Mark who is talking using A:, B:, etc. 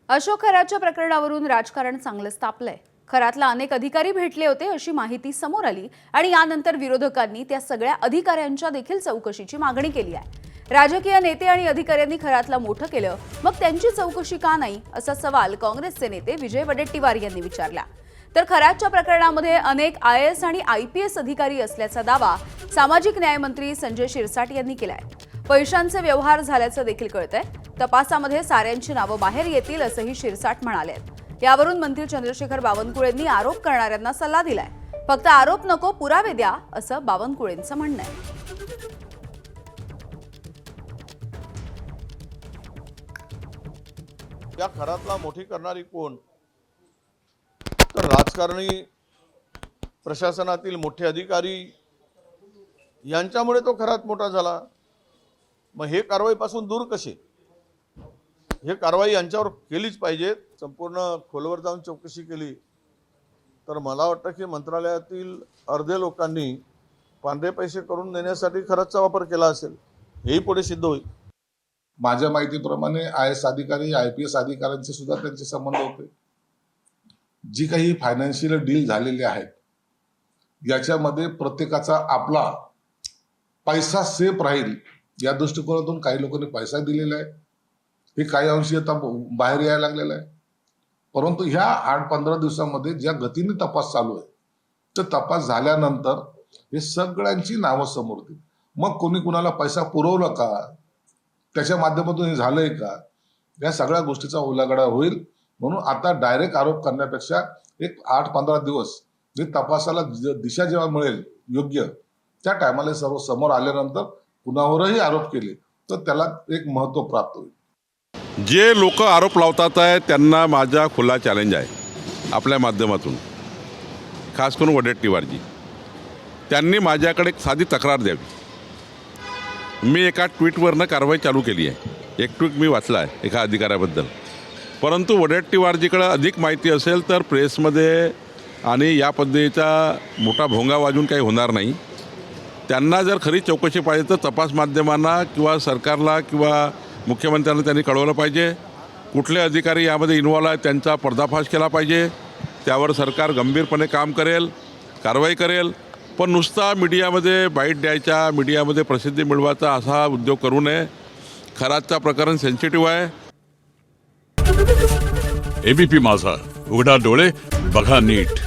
A: अशोक खरातच्या प्रकरणावरून राजकारण चांगलंच तापलंय। खरातला अनेक अधिकारी भेटले होते अशी माहिती समोर आली आणि यानंतर विरोधकांनी त्या सगळ्या अधिकाऱ्यांच्या देखील चौकशीची मागणी केली आहे। राजकीय नेते आणि अधिकाऱ्यांनी खरातला मोठं केलं, मग त्यांची चौकशी का नाही असा सवाल काँग्रेसचे नेते विजय वडेट्टीवार यांनी विचारला। तर खरातच्या प्रकरणामध्ये अनेक आयएएस आणि आयपीएस अधिकारी असल्याचा दावा सामाजिक न्याय मंत्री संजय शिरसाट यांनी केलाय। पैशांचे व्यवहार झाल्याचं देखील कळतंय। तपासामध्ये साऱ्यांची नावं बाहेर येतील असंही शिरसाट म्हणाले। यावरून मंत्री चंद्रशेखर बावनकुळेंनी आरोप करणाऱ्यांना सल्ला दिलाय। फक्त आरोप नको, पुरावे द्या असं बावनकुळेंचं म्हणणं आहे।
B: या खरातला मोठी करणारी कोण? तर राजकारणी, प्रशासनातील मोठे अधिकारी यांच्यामुळे तो खरात मोठा झाला। मग हे कारवाईपासून दूर कसे? हे कारवाई यांच्यावर केलीच पाहिजे। संपूर्ण खोलवर जाऊन चौकशी केली तर मला वाटतं की मंत्रालयातील अर्धे लोकांनी पांढरे पैसे करून देण्यासाठी खरातचा वापर केला असेल, हेही पुढे सिद्ध होईल।
C: माझ्या माहितीप्रमाणे आयएएस अधिकारी, आयपीएस अधिकाऱ्यांचे सुद्धा त्यांचे संबंध होते। जी काही फायनान्शियल डील झालेले आहेत याच्यामध्ये प्रत्येकाचा आपला पैसा सेफ राहील या दृष्टिकोनातून काही लोकांनी पैसा दिलेला आहे। हे काही अंशी आता बाहेर यायला लागलेलं आहे। परंतु ह्या 8-15 दिवसामध्ये ज्या गतीने तपास चालू आहे, तर तपास झाल्यानंतर हे सगळ्यांची नावं समोर येतील। मग कोणी कुणाला पैसा पुरवला का, त्याच्या माध्यमातून हे झालंय का, या सगळ्या गोष्टीचा उलगडा होईल। म्हणून आता डायरेक्ट आरोप करण्यापेक्षा एक 8-15 दिवस जे तपासाला दिशा जेव्हा मिळेल योग्य, त्या टायमाला सर्व समोर आल्यानंतर कुणावरही आरोप केले तर त्याला एक महत्त्व प्राप्त होईल।
D: जे लोक आरोप लावतात आहे त्यांना माझा खुला चॅलेंज आहे आपल्या माध्यमातून, खास करून वडेट्टीवारजी, त्यांनी माझ्याकडे एक साधी तक्रार द्यावी। मी एका ट्विटवरनं कारवाई चालू केली आहे। एक ट्विट मी वाचला आहे एका अधिकाऱ्याबद्दल, परंतु वडेट्टीवारजीकडे अधिक माहिती असेल तर प्रेसमध्ये आणि या पद्धतीचा मोठा भोंगा वाजून काही होणार नाही। त्यांना जर खरी चौकशी पाहिजे तर तपास माध्यमांना किंवा सरकारला किंवा मुख्यमंत्र्यांना त्यांनी कळवलं पाहिजे। कुठले अधिकारी यामध्ये इन्व्हॉल्व आहेत त्यांचा पर्दाफाश केला पाहिजे। त्यावर सरकार गंभीरपणे काम करेल, कारवाई करेल। पण नुसता मीडियामध्ये बाईट द्यायचा, मीडियामध्ये प्रसिद्धी मिळवायचा असा उद्योग करू नये। खरातचा प्रकरण सेन्सिटिव्ह आहे।
E: एबीपी माझा, उघडा डोळे बघा नीट।